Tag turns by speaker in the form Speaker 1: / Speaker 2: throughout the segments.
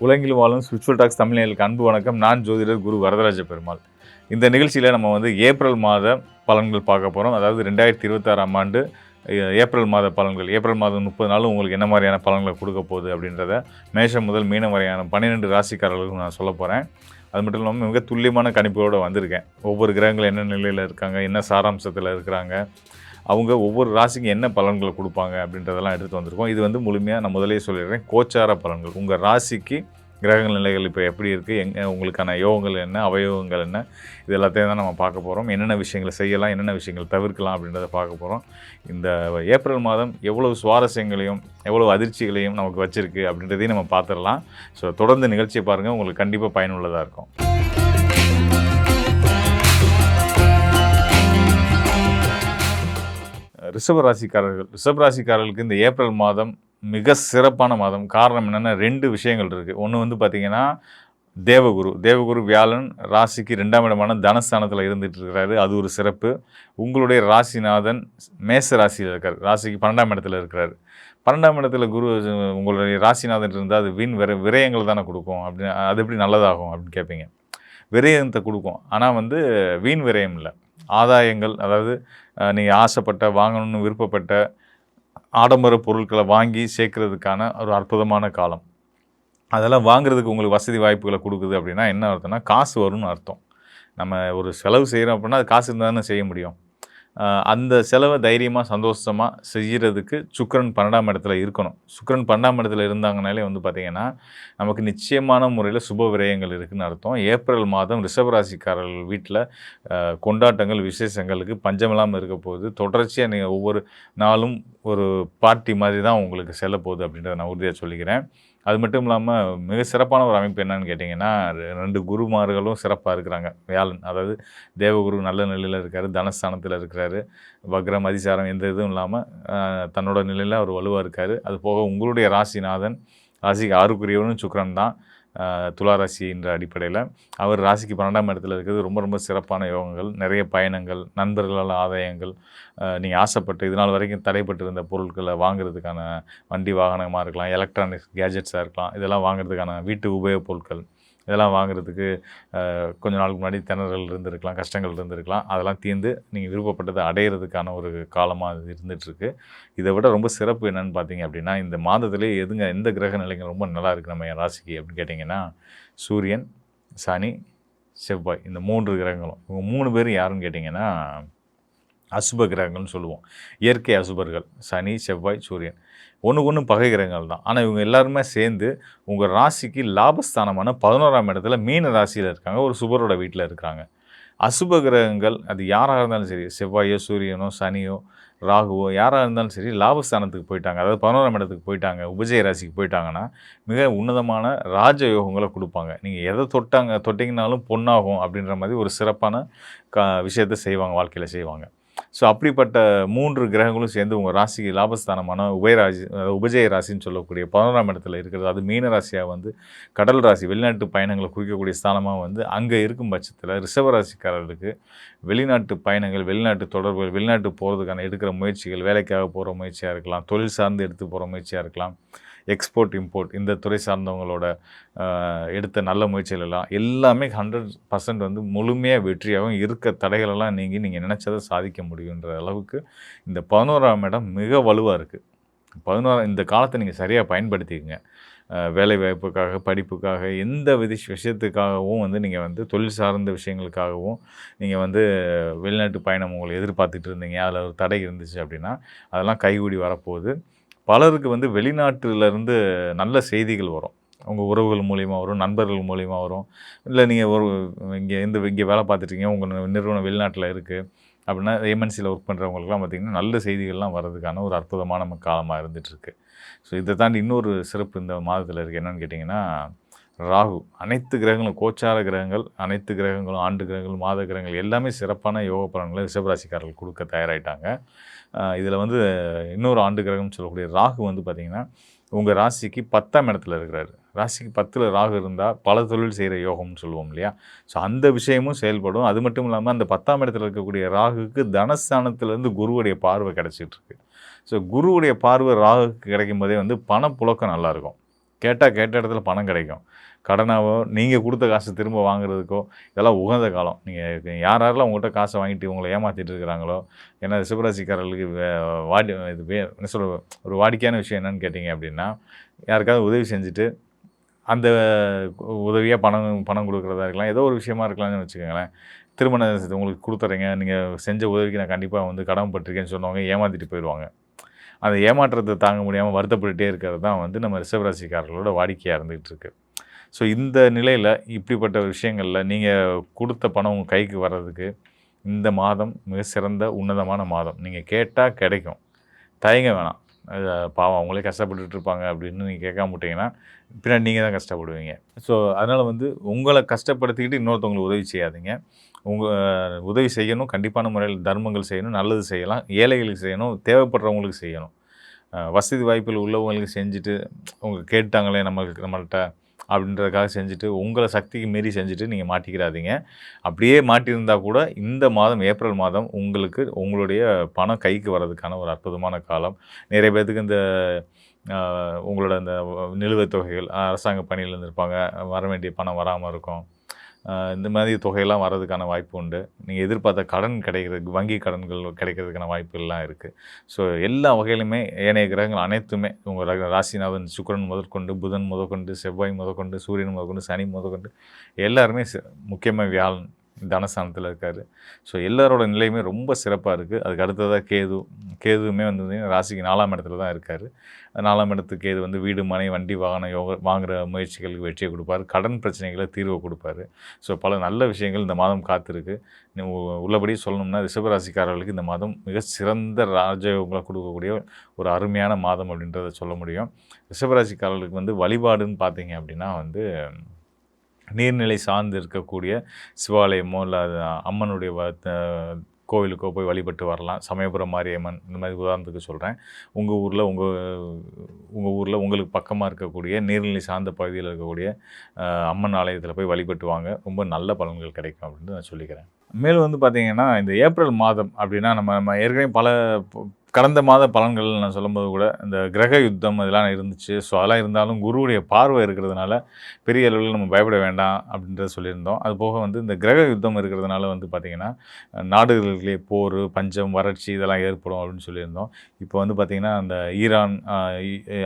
Speaker 1: உலகில் வாழும் spiritual tax தமிழர்களுக்கு அன்பு வணக்கம். நான் ஜோதிடர் குரு வரதராஜ பெருமாள். இந்த நிகழ்ச்சியில் நம்ம ஏப்ரல் மாத பலன்கள் பார்க்க போகிறோம். அதாவது 2026ஆம் ஆண்டு ஏப்ரல் மாத பலன்கள். ஏப்ரல் மாதம் 30 நாளும் உங்களுக்கு என்ன மாதிரியான பலன்களை கொடுக்க போகுது அப்படின்றத மேஷம் முதல் மீனம் வரையான 12 ராசிக்காரர்களுக்கும் நான் சொல்ல போகிறேன். அது மட்டும் இல்லாமல் மிக துல்லியமான கணிப்போடு வந்திருக்கேன். ஒவ்வொரு கிரகங்கள் என்ன நிலையில் இருக்காங்க, என்ன சாராம்சத்தில் இருக்கிறாங்க, அவங்க ஒவ்வொரு ராசிக்கு என்ன பலன்களை கொடுப்பாங்க அப்படின்றதெல்லாம் எடுத்து வந்திருக்கோம். இது முழுமையாக நான் முதலே சொல்லிடுறேன், கோச்சார பலன்கள். உங்கள் ராசிக்கு கிரகங்கள் நிலைகள் இப்போ எப்படி இருக்குது, உங்களுக்கான யோகங்கள் என்ன, அவயோகங்கள் என்ன, இது எல்லாத்தையும் தான் நம்ம பார்க்க போகிறோம். என்னென்ன விஷயங்களை செய்யலாம், என்னென்ன விஷயங்கள் தவிர்க்கலாம் அப்படின்றத பார்க்க போகிறோம். இந்த ஏப்ரல் மாதம் எவ்வளவு சுவாரஸ்யங்களையும் எவ்வளவு அதிர்ச்சிகளையும் நமக்கு வச்சுருக்கு அப்படின்றதையும் நம்ம பார்த்துடலாம். ஸோ தொடர்ந்து நிகழ்ச்சியை பாருங்கள், உங்களுக்கு கண்டிப்பாக பயனுள்ளதாக இருக்கும். ரிஷபராசிக்காரர்களுக்கு இந்த ஏப்ரல் மாதம் மிக சிறப்பான மாதம். காரணம் என்னென்னா 2 விஷயங்கள் இருக்குது. ஒன்று பார்த்திங்கன்னா தேவகுரு வியாழன் ராசிக்கு 2ஆம் இடமான தனஸ்தானத்தில் இருந்துகிட்டு இருக்கிறாரு. அது ஒரு சிறப்பு. உங்களுடைய ராசிநாதன் மேச ராசியில் இருக்கார், ராசிக்கு 12ஆம் இடத்துல இருக்கிறார். 12ஆம் இடத்துல குரு உங்களுடைய ராசிநாதன் இருந்தால் அது விரயங்கள் தானே கொடுக்கும். அப்படின்னு அது எப்படி நல்லதாகும் அப்படின்னு கேட்பீங்க. விரயத்தை கொடுக்கும், ஆனால் வீண் விரயம் இல்லை, ஆதாயங்கள். அதாவது நீங்கள் ஆசைப்பட்ட, வாங்கணும்னு விருப்பப்பட்ட ஆடம்பர பொருட்களை வாங்கி சேர்க்கறதுக்கான ஒரு அற்புதமான காலம். அதெல்லாம் வாங்குறதுக்கு உங்களுக்கு வசதி வாய்ப்புகளை கொடுக்குது. அப்படின்னா என்ன அர்த்தம்னா, காசு வரும்னு அர்த்தம். நம்ம ஒரு செலவு செய்கிறோம் அப்படின்னா அது காசு இருந்தால் தானே செய்ய முடியும். அந்த செலவை தைரியமாக சந்தோஷமாக செய்கிறதுக்கு சுக்கிரன் 12ஆம் இடத்துல இருக்கணும். சுக்கிரன் 12ஆம் இடத்துல இருந்தாங்கனாலே பார்த்திங்கன்னா நமக்கு நிச்சயமான முறையில் சுப விரயங்கள் இருக்குதுன்னு அர்த்தம். ஏப்ரல் மாதம் ரிஷபராசிக்காரர்கள் வீட்டில் கொண்டாட்டங்கள், விசேஷங்களுக்கு பஞ்சமில்லாமல் இருக்க போகுது. தொடர்ச்சியாக நீங்கள் ஒவ்வொரு நாளும் ஒரு பார்ட்டி மாதிரி தான் உங்களுக்கு செல்ல போகுது அப்படின்றத நான் உறுதியாக சொல்லிக்கிறேன். அது மட்டும் இல்லாமல் மிக சிறப்பான ஒரு அமைப்பு என்னன்னு கேட்டிங்கன்னா, 2 குருமார்களும் சிறப்பாக இருக்கிறாங்க. வியாழன், அதாவது தேவகுரு நல்ல நிலையில் இருக்கார், தனஸ்தானத்தில் இருக்கிறாரு. வக்ரம், அதிசாரம் எந்த இதுவும் இல்லாமல் தன்னோட நிலையில் அவர் வலுவாக இருக்கார். அது போக உங்களுடைய ராசிநாதன், ராசிக்கு 6க்குரியவனும் சுக்கிரன் தான், துளாராசின்ற அடிப்படையில். அவர் ராசிக்கு 12ஆம் இடத்துல இருக்கிறது ரொம்ப ரொம்ப சிறப்பான யோகங்கள். நிறைய பயணங்கள், நண்பர்களால் ஆதாயங்கள், நீங்கள் ஆசைப்பட்டு இதனால் வரைக்கும் தடைப்பட்டு இருந்த பொருட்களை வாங்குறதுக்கான வண்டி வாகனமாக இருக்கலாம், எலக்ட்ரானிக்ஸ் கேஜெட்ஸாக இருக்கலாம், இதெல்லாம் வாங்குறதுக்கான வீட்டு உபயோகப் பொருட்கள், இதெல்லாம் வாங்குறதுக்கு கொஞ்ச நாளுக்கு முன்னாடி திணறல் இருந்திருக்கலாம், கஷ்டங்கள் இருந்திருக்கலாம். அதெல்லாம் தீர்ந்து நீங்கள் விருப்பப்பட்டதை அடையிறதுக்கான ஒரு காலமாக அது இருந்துகிட்ருக்கு. இதை விட ரொம்ப சிறப்பு என்னென்னு பார்த்தீங்க அப்படின்னா, இந்த மாதத்திலே எந்த கிரக நிலைகள் ரொம்ப நல்லா இருக்குது நம்ம ராசிக்கு அப்படின்னு கேட்டிங்கன்னா, சூரியன், சனி, செவ்வாய், இந்த 3 கிரகங்களும். இவங்க 3 பேரும் யாருன்னு கேட்டிங்கன்னா அசுப கிரகங்கள்னு சொல்லுவோம். இயற்கை அசுபர்கள் சனி, செவ்வாய், சூரியன். ஒன்று பகை கிரகங்கள் தான். ஆனால் இவங்க எல்லாருமே சேர்ந்து உங்கள் ராசிக்கு லாபஸ்தானமான 11ஆம் இடத்துல மீன ராசியில் இருக்காங்க, ஒரு சுபரோட வீட்டில் இருக்கிறாங்க. அசுப கிரகங்கள் அது யாராக இருந்தாலும் சரி, செவ்வாயோ, சூரியனோ, சனியோ, ராகுவோ, யாராக இருந்தாலும் சரி, லாபஸ்தானத்துக்கு போயிட்டாங்க, அதாவது 11ஆம் இடத்துக்கு போயிட்டாங்க, உபஜய ராசிக்கு போயிட்டாங்கன்னா மிக உன்னதமான ராஜயோகங்களை கொடுப்பாங்க. நீங்கள் எதை தொட்டிங்கனாலும் பொண்ணாகும் அப்படின்ற மாதிரி ஒரு சிறப்பான விஷயத்தை செய்வாங்க, வாழ்க்கையில் செய்வாங்க. ஸோ அப்படிப்பட்ட 3 கிரகங்களும் சேர்ந்து உங்கள் ராசிக்கு லாபஸ்தானமான உபஜய ராசின்னு சொல்லக்கூடிய 11ஆம் இடத்துல இருக்கிறது. அது மீன ராசியாக கடல் ராசி, வெளிநாட்டு பயணங்களை குறிக்கக்கூடிய ஸ்தானமாக அங்கே இருக்கும் பட்சத்தில் ரிஷபராசிக்காரர்களுக்கு வெளிநாட்டு பயணங்கள், வெளிநாட்டு தொடர்புகள், வெளிநாட்டு போகிறதுக்கான எடுக்கிற முயற்சிகள், வேலைக்காக போகிற முயற்சியாக இருக்கலாம், தொழில் சார்ந்து எடுத்து போகிற முயற்சியாக இருக்கலாம், எக்ஸ்போர்ட் இம்போர்ட் இந்த துறை சார்ந்தவங்களோட எடுத்த நல்ல முயற்சிகள் எல்லாமே 100% முழுமையாக வெற்றியாகவும் இருக்க தடைகளெல்லாம் நீங்கள் நினச்சதை சாதிக்க முடியுன்ற அளவுக்கு இந்த 11ஆம் இடம் மிக வலுவாக இருக்குது. 11 இந்த காலத்தை நீங்கள் சரியாக பயன்படுத்திக்கங்க. வேலை வாய்ப்புக்காக, படிப்புக்காக, எந்த விஷயத்துக்காகவும் நீங்கள் தொழில் சார்ந்த விஷயங்களுக்காகவும் நீங்கள் வெளிநாட்டு பயணம் உங்களை எதிர்பார்த்துட்டு இருந்தீங்க, அதில் ஒரு தடை இருந்துச்சு அப்படின்னா அதெல்லாம் கைகூடி வரப்போகுது. பலருக்கு வெளிநாட்டிலேருந்து நல்ல செய்திகள் வரும். உங்கள் உறவுகள் மூலிமா வரும், நண்பர்கள் மூலிமா வரும். இல்லை நீங்கள் இங்கே வேலை பார்த்துட்ருக்கீங்க, உங்கள் நிறுவனம் வெளிநாட்டில் இருக்குது அப்படின்னா எம்என்சியில் ஒர்க் பண்ணுறவங்களுக்குலாம் பார்த்திங்கன்னா நல்ல செய்திகள்லாம் வர்றதுக்கான ஒரு அற்புதமான காலமாக இருந்துகிட்ருக்கு. ஸோ இதை தாண்டி இன்னொரு சிறப்பு இந்த மாதத்தில் இருக்குது. என்னென்னு கேட்டிங்கன்னா, ராகு. அனைத்து கிரகங்களும், கோச்சார கிரகங்கள், அனைத்து கிரகங்களும், ஆண்டு கிரகங்கள், மாத கிரகங்கள் எல்லாமே சிறப்பான யோக பலன்களை ரிஷபராசிக்காரர்கள் கொடுக்க தயாராகிட்டாங்க. இதில் இன்னொரு ஆண்டு கிரகம்னு சொல்லக்கூடிய ராகு பார்த்திங்கன்னா உங்கள் ராசிக்கு 10ஆம் இடத்துல இருக்கிறாரு. ராசிக்கு 10ல் ராகு இருந்தால் பல தொழில் செய்கிற யோகம்னு சொல்லுவோம் இல்லையா? ஸோ அந்த விஷயமும் செயல்படும். அது மட்டும் இல்லாமல் அந்த 10ஆம் இடத்துல இருக்கக்கூடிய ராகுக்கு தனஸ்தானத்துலேருந்து குருவுடைய பார்வை கிடச்சிட்ருக்கு. ஸோ குருவுடைய பார்வை ராகுக்கு கிடைக்கும் போதே பணப்புழக்கம் நல்லாயிருக்கும். கேட்டால் கேட்ட இடத்துல பணம் கிடைக்கும். கடனாவோ, நீங்கள் கொடுத்த காசு திரும்ப வாங்குறதுக்கோ, இதெல்லாம் உகந்த காலம். நீங்கள் யாரெல்லாம் உங்கள்கிட்ட காசை வாங்கிட்டு உங்களை ஏமாற்றிட்டு இருக்கிறாங்களோ, ஏன்னா ரிஷபராசிக்காரர்களுக்கு வாடி இது என்ன சொல்ல ஒரு வாடிக்கையான விஷயம் என்னன்னு கேட்டிங்க அப்படின்னா, யாருக்காவது உதவி செஞ்சுட்டு, அந்த உதவியாக பணம் பணம் கொடுக்குறதா இருக்கலாம், ஏதோ ஒரு விஷயமா இருக்கலாம்னு வச்சுக்கோங்களேன். திருமணம் உங்களுக்கு கொடுத்துட்றேங்க, நீங்கள் செஞ்ச உதவிக்கு நான் கண்டிப்பாக வந்து கடமைப்பட்டிருக்கேன்னு சொன்னவங்க ஏமாற்றிட்டு போயிடுவாங்க. அந்த ஏமாற்றத்தை தாங்க முடியாமல் வருத்தப்பட்டுட்டே இருக்கிறது தான் வந்து நம்ம ரிஷபராசிக்காரர்களோட வாடிக்கையாக இருந்துகிட்டு இருக்கு. ஸோ இந்த நிலையில் இப்படிப்பட்ட விஷயங்களில் நீங்கள் கொடுத்த பணம் உங்கள் கைக்கு வர்றதுக்கு இந்த மாதம் மிக சிறந்த உன்னதமான மாதம். நீங்கள் கேட்டால் கிடைக்கும். தயங்க வேணாம். பாவம் அவங்களே கஷ்டப்பட்டுட்டு இருப்பாங்க அப்படின்னு நீங்கள் கேட்காம விட்டிங்கன்னா பின்னாடி நீங்கள் தான் கஷ்டப்படுவீங்க. ஸோ அதனால் வந்து உங்களை கஷ்டப்படுத்திக்கிட்டு இன்னொருத்தவங்களுக்கு உதவி செய்யாதீங்க. உதவி செய்யணும், கண்டிப்பான முறையில் தர்மங்கள் செய்யணும், நல்லது செய்யலாம், ஏழைகளுக்கு செய்யணும், தேவைப்படுறவங்களுக்கு செய்யணும். வசதி வாய்ப்புகள் உள்ளவங்களுக்கு செஞ்சுட்டு அவங்க கேட்டாங்களே நம்மள்ட்ட அப்படின்றதுக்காக செஞ்சுட்டு உங்களை சக்திக்கு மீறி செஞ்சுட்டு நீங்கள் மாட்டிக்கிறாதீங்க. அப்படியே மாட்டியிருந்தால் கூட இந்த மாதம் ஏப்ரல் மாதம் உங்களுக்கு உங்களுடைய பணம் கைக்கு வர்றதுக்கான ஒரு அற்புதமான காலம். நிறைய பேர்த்துக்கு இந்த உங்களோட அந்த நிலுவைத் தொகைகள் அரசாங்க பணியில் இருந்திருப்பாங்க, வர வேண்டிய பணம் வராமல் இருக்கும். இந்த மாதிரி தொகையெல்லாம் வர்றதுக்கான வாய்ப்பு உண்டு. நீங்கள் எதிர்பார்த்த கடன் கிடைக்கிறதுக்கு வங்கி கடன்கள் கிடைக்கிறதுக்கான வாய்ப்புகள்லாம் இருக்குது. ஸோ எல்லா வகையிலுமே ஏனைய கிரகங்கள் அனைத்துமே உங்கள் ராசிநாதன் சுக்கிரன் முதற்கொண்டு, புதன் முதற்கொண்டு, செவ்வாய் முதற்கொண்டு, சூரியன் முதற்கொண்டு, சனி முதற்கொண்டு எல்லாருமே முக்கியமாக வியாழன் தனஸ்தானத்தில் இருக்கார். ஸோ எல்லாரோட நிலையுமே ரொம்ப சிறப்பாக இருக்குது. அதுக்கு அடுத்ததாக கேதுவுமே வந்து பார்த்திங்கன்னா ராசிக்கு 4ஆம் இடத்துல தான் இருக்கார். 4ஆம் இடத்துக்கு கேது வந்து வீடு, மனை, வண்டி, வாகனம் வாங்குகிற முயற்சிகளுக்கு வெற்றியை கொடுப்பார். கடன் பிரச்சனைகளை தீர்வை கொடுப்பார். ஸோ பல நல்ல விஷயங்கள் இந்த மாதம் காத்திருக்கு. உள்ளபடி சொல்லணும்னா ரிஷபராசிக்காரர்களுக்கு இந்த மாதம் மிக சிறந்த ராஜயோகங்களை கொடுக்கக்கூடிய ஒரு அருமையான மாதம் அப்படின்றத சொல்ல முடியும். ரிஷபராசிக்காரர்களுக்கு வந்து வழிபாடுன்னு பார்த்தீங்க அப்படின்னா வந்து நீர்நிலை சார்ந்து இருக்கக்கூடிய சிவாலயமோ இல்லை அம்மனுடைய கோவிலுக்கோ போய் வழிபட்டு வரலாம். சமயபுரம் மாரியம்மன் இந்த மாதிரி உதாரணத்துக்கு சொல்கிறேன். உங்கள் ஊரில் உங்களுக்கு பக்கமாக இருக்கக்கூடிய நீர்நிலை சார்ந்த பகுதியில் இருக்கக்கூடிய அம்மன் ஆலயத்தில் போய் வழிபட்டு வாங்க. ரொம்ப நல்ல பலன்கள் கிடைக்கும் அப்படின்னு நான் சொல்லிக்கிறேன். மேலும் வந்து பார்த்திங்கன்னா இந்த ஏப்ரல் மாதம் அப்படின்னா நம்ம ஏற்கனவே கடந்த மாத பலன்கள் நான் சொல்லும்போது கூட இந்த கிரக யுத்தம் இதெல்லாம் இருந்துச்சு. ஸோ அதெல்லாம் இருந்தாலும் குருவுடைய பார்வை இருக்கிறதுனால பெரிய அளவில் நம்ம பயப்பட வேண்டாம் அப்படின்றத சொல்லியிருந்தோம். அது போக வந்து இந்த கிரக யுத்தம் இருக்கிறதுனால வந்து பார்த்திங்கன்னா நாடுகளிலே போர், பஞ்சம், வறட்சி இதெல்லாம் ஏற்படும் அப்படின்னு சொல்லியிருந்தோம். இப்போ வந்து பார்த்திங்கன்னா அந்த ஈரான்,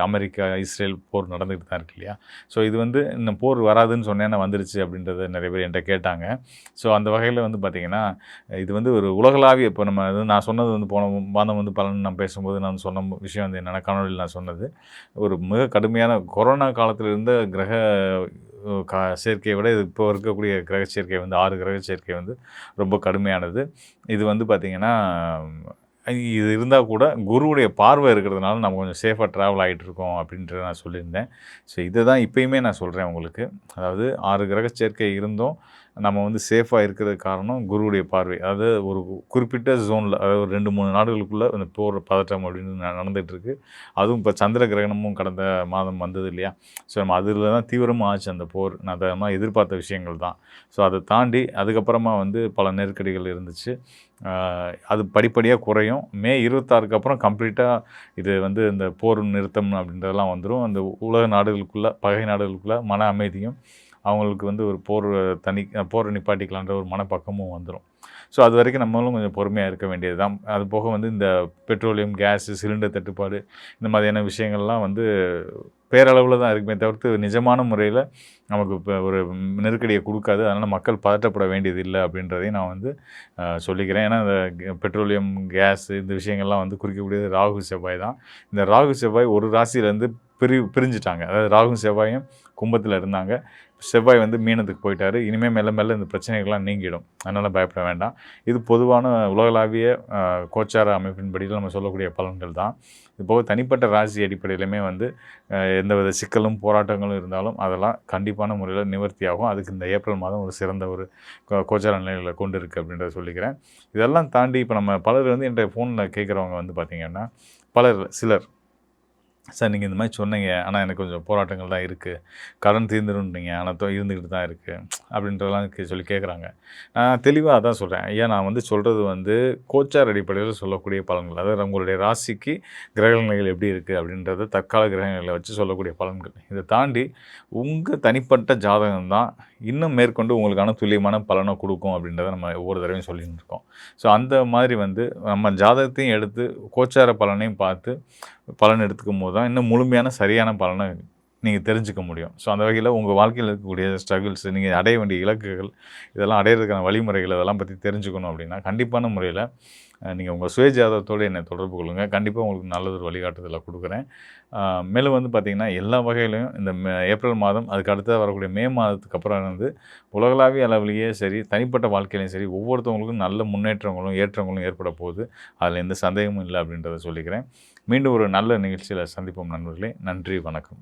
Speaker 1: அமெரிக்கா, இஸ்ரேல் போர் நடந்துகிட்டு தான் இருக்கு இல்லையா? ஸோ இது வந்து இந்த போர் வராதுன்னு சொன்னேன்னா வந்துருச்சு அப்படின்றத நிறைய பேர் என்கிட்ட கேட்டாங்க. ஸோ அந்த வகையில் வந்து பார்த்திங்கன்னா இது வந்து ஒரு உலகளாவிய இப்போ நான் சொன்னது வந்து போன மாதம் வந்து நான் பேசும்போது நான் சொன்ன விஷயம் வந்து என்னென்னா காணொலியில் நான் சொன்னது ஒரு மிக கடுமையான கொரோனா காலத்தில் இருந்த கிரக சேர்க்கையை விட இது இப்போ இருக்கக்கூடிய கிரக சேர்க்கை வந்து 6 கிரக சேர்க்கை வந்து ரொம்ப கடுமையானது. இது வந்து பார்த்திங்கன்னா இது இருந்தால் கூட குருவுடைய பார்வை இருக்கிறதுனால நம்ம கொஞ்சம் சேஃபாக ட்ராவல் ஆகிட்டு இருக்கோம் அப்படின்றத நான் சொல்லியிருந்தேன். ஸோ இதை தான் இப்போயுமே நான் சொல்கிறேன் உங்களுக்கு. அதாவது 6 கிரக சேர்க்கை இருந்தும் நம்ம வந்து சேஃபாக இருக்கிறதுக்கு காரணம் குருவுடைய பார்வை. அதாவது ஒரு குறிப்பிட்ட ஜோனில், அதாவது ஒரு 2-3 நாடுகளுக்குள்ளே இந்த போர் பதட்டம் அப்படின்னு நடந்துகிட்ருக்கு. அதுவும் இப்போ சந்திர கிரகணமும் கடந்த மாதம் வந்தது இல்லையா? ஸோ நம்ம அதில் தான் தீவிரமாக ஆச்சு அந்த போர். நான் அதெல்லாம் எதிர்பார்த்த விஷயங்கள் தான். ஸோ அதை தாண்டி அதுக்கப்புறமா வந்து பல நெருக்கடிகள் இருந்துச்சு. அது படிப்படியாக குறையும். மே 26க்கு அப்புறம் கம்ப்ளீட்டாக இது வந்து இந்த போர் நிறுத்தம் அப்படின்றதெல்லாம் வந்துடும். அந்த உலக நாடுகளுக்குள்ளே, பகை நாடுகளுக்குள்ளே மன அமைதியும் அவங்களுக்கு வந்து ஒரு போரை நிப்பாட்டிக்கலான்ற ஒரு மனப்பக்கமும் வந்துடும். ஸோ அது வரைக்கும் நம்மளும் கொஞ்சம் பொறுமையாக இருக்க வேண்டியது தான். அது போக வந்து இந்த பெட்ரோலியம், கேஸு, சிலிண்டர் தட்டுப்பாடு இந்த மாதிரியான விஷயங்கள்லாம் வந்து பேரளவில் தான் இருக்குமே தவிர்த்து நிஜமான முறையில் நமக்கு இப்போ ஒரு நெருக்கடியை கொடுக்காது. அதனால் மக்கள் பதட்டப்பட வேண்டியது இல்லை அப்படின்றதையும் நான் வந்து சொல்லிக்கிறேன். ஏன்னா இந்த பெட்ரோலியம், கேஸு இந்த விஷயங்கள்லாம் வந்து குறிக்கக்கூடியது ராகு, செவ்வாய் தான். இந்த ராகு, செவ்வாய் ஒரு ராசியிலேருந்து பிரிஞ்சுட்டாங்க. அதாவது ராகு, செவ்வாயும் கும்பத்தில் இருந்தாங்க. செவ்வாய் வந்து மீனத்துக்கு போயிட்டார். இனிமேல் மெல்ல மெல்ல இந்த பிரச்சனைகள்லாம் நீங்கிடும். அதனால் பயப்பட வேண்டாம். இது பொதுவான உலகளாவிய கோச்சார அமைப்பின்படியில் நம்ம சொல்லக்கூடிய பலன்கள் தான். இது போக தனிப்பட்ட ராசி அடிப்படையிலுமே வந்து எந்தவித சிக்கலும் போராட்டங்களும் இருந்தாலும் அதெல்லாம் கண்டிப்பான முறையில் நிவர்த்தியாகும். அதுக்கு இந்த ஏப்ரல் மாதம் ஒரு சிறந்த ஒரு கோச்சார நிலைகளை கொண்டு இருக்குது அப்படின்றத சொல்லிக்கிறேன். இதெல்லாம் தாண்டி இப்போ நம்ம பலர் வந்து என்கிட்ட ஃபோனில் கேட்குறவங்க வந்து பார்த்திங்கன்னா சிலர் சார் நீங்கள் இந்த மாதிரி சொன்னீங்க, ஆனால் எனக்கு கொஞ்சம் போராட்டங்கள் தான் இருக்குது. கடன் தீர்ந்துருன்றீங்க, ஆனால் இருந்துக்கிட்டு தான் இருக்குது அப்படின்றதெல்லாம் சொல்லி கேட்குறாங்க. நான் தெளிவாக அதான் சொல்கிறேன். ஐயா நான் வந்து சொல்கிறது வந்து கோச்சார் அடிப்படையில் சொல்லக்கூடிய பலன்கள். அதாவது உங்களுடைய ராசிக்கு கிரகநிலைகள் எப்படி இருக்குது அப்படின்றத தற்கால கிரகநிலைகளை வச்சு சொல்லக்கூடிய பலன்கள். இதை தாண்டி உங்கள் தனிப்பட்ட ஜாதகம் தான் இன்னும் மேற்கொண்டு உங்களுக்கான துல்லியமான பலனை கொடுக்கும் அப்படின்றத நம்ம ஒவ்வொரு தடவையும் சொல்லின்னு இருக்கோம். ஸோ அந்த மாதிரி வந்து நம்ம ஜாதகத்தையும் எடுத்து கோச்சார பலனையும் பார்த்து பலன் எடுத்துக்கும் போது தான் இன்னும் முழுமையான சரியான பலனை நீங்கள் தெரிஞ்சுக்க முடியும். ஸோ அந்த வகையில் உங்கள் வாழ்க்கையில் இருக்கக்கூடிய ஸ்ட்ரகிள்ஸ், நீங்கள் அடைய வேண்டிய இலக்குகள், இதெல்லாம் அடையிறதுக்கான வழிமுறைகள் இதெல்லாம் பற்றி தெரிஞ்சுக்கணும் அப்படின்னா கண்டிப்பான முறையில் நீங்கள் உங்கள் சுய ஜாதகத்தோடு என்னை தொடர்பு கொள்ளுங்கள். கண்டிப்பாக உங்களுக்கு நல்லதொரு வழிகாட்டுதலை கொடுக்குறேன். மேலும் வந்து பார்த்திங்கன்னா எல்லா வகையிலையும் இந்த ஏப்ரல் மாதம் அதுக்கு அடுத்து வரக்கூடிய மே மாதத்துக்கு அப்புறம் வந்து உலகளாவிய அளவிலேயே சரி, தனிப்பட்ட வாழ்க்கையிலையும் சரி, ஒவ்வொருத்தவங்களுக்கும் நல்ல முன்னேற்றங்களும் ஏற்றங்களும் ஏற்பட போகுது. அதில் எந்த சந்தேகமும் இல்லை அப்படின்றத சொல்லிக்கிறேன். மீண்டும் ஒரு நல்ல நிகழ்ச்சியில் சந்திப்போம் நண்பர்களே. நன்றி, வணக்கம்.